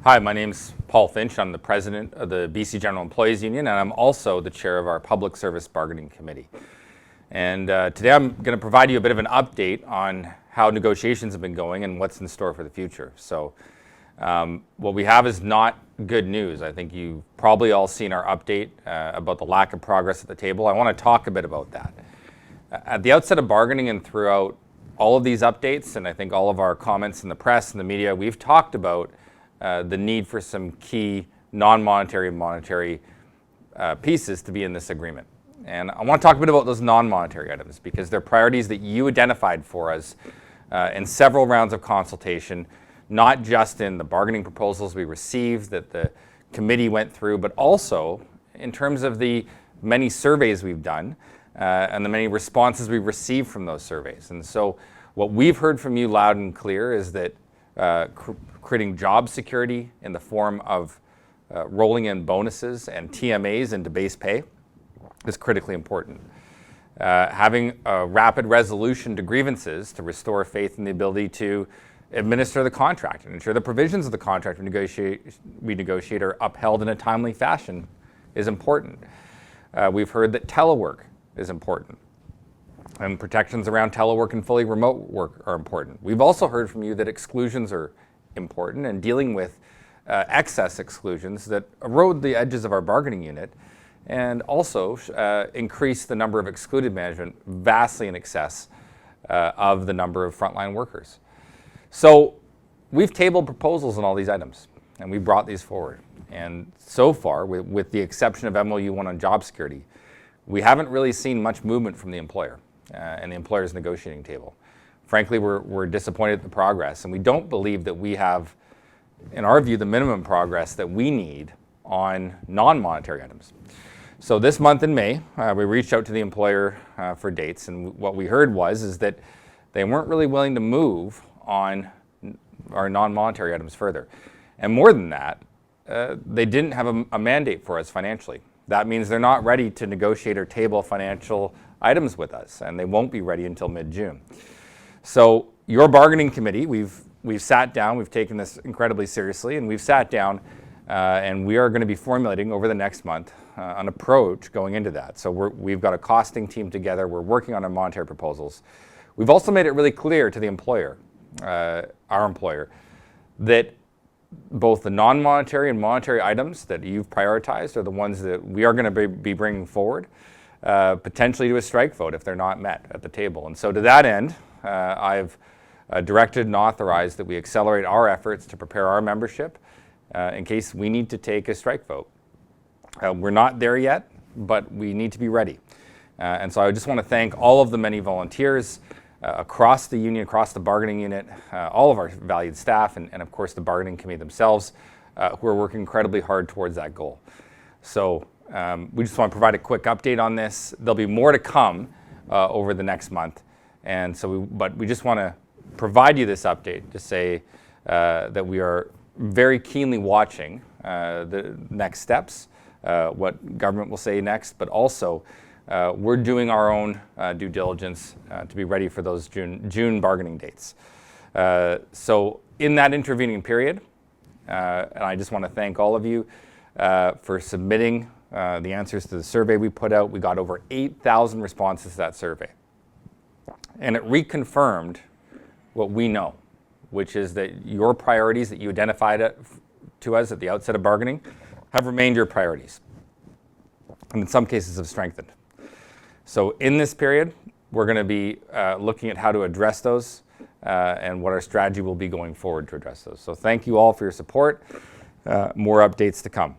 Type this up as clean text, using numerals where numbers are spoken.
Hi, my name's Paul Finch. I'm the president of the BC General Employees Union, and I'm also the chair of our Public Service Bargaining Committee. And today I'm going to provide you a bit of an update on how negotiations have been going and what's in store for the future. So what we have is not good news. I think you've probably all seen our update about the lack of progress at the table. I want to talk a bit about that. At the outset of bargaining and throughout all of these updates, and I think all of our comments in the press and the media, we've talked about the need for some key non-monetary and monetary pieces to be in this agreement. And I want to talk a bit about those non-monetary items because they're priorities that you identified for us in several rounds of consultation, not just in the bargaining proposals we received that the committee went through, but also in terms of the many surveys we've done and the many responses we've received from those surveys. And so what we've heard from you loud and clear is that creating job security in the form of rolling in bonuses and TMAs into base pay is critically important. Having a rapid resolution to grievances to restore faith in the ability to administer the contract and ensure the provisions of the contract we negotiate are upheld in a timely fashion is important. We've heard that telework is important, and protections around telework and fully remote work are important. We've also heard from you that exclusions are important and dealing with excess exclusions that erode the edges of our bargaining unit and also increase the number of excluded management vastly in excess of the number of frontline workers. So we've tabled proposals on all these items and we brought these forward. And so far, with the exception of MOU 1 on job security, we haven't really seen much movement from the employer and the employer's negotiating table. Frankly, we're disappointed at the progress, and we don't believe that we have, in our view, the minimum progress that we need on non-monetary items. So this month in May, we reached out to the employer for dates, and what we heard is that they weren't really willing to move on our non-monetary items further. And more than that, they didn't have a mandate for us financially. That means they're not ready to negotiate or table financial items with us, and they won't be ready until mid-June. So your bargaining committee, we've sat down, we've taken this incredibly seriously, and we've sat down and we are going to be formulating over the next month an approach going into that. So we've got a costing team together, we're working on our monetary proposals. We've also made it really clear to the employer, our employer, that both the non-monetary and monetary items that you've prioritized are the ones that we are going to be bringing forward, potentially to a strike vote if they're not met at the table. And so to that end, I've directed and authorized that we accelerate our efforts to prepare our membership in case we need to take a strike vote. We're not there yet, but we need to be ready. And so I just want to thank all of the many volunteers across the union, across the bargaining unit, all of our valued staff, and of course the bargaining committee themselves, who are working incredibly hard towards that goal. So we just want to provide a quick update on this. There'll be more to come over the next month. And so, but we just want to provide you this update to say that we are very keenly watching the next steps, what government will say next, but also we're doing our own due diligence to be ready for those June bargaining dates. So in that intervening period, and I just want to thank all of you for submitting the answers to the survey we put out. We got over 8,000 responses to that survey. And it reconfirmed what we know, which is that your priorities that you identified to us at the outset of bargaining have remained your priorities, and in some cases have strengthened. So in this period, we're going to be looking at how to address those and what our strategy will be going forward to address those. So thank you all for your support. More updates to come.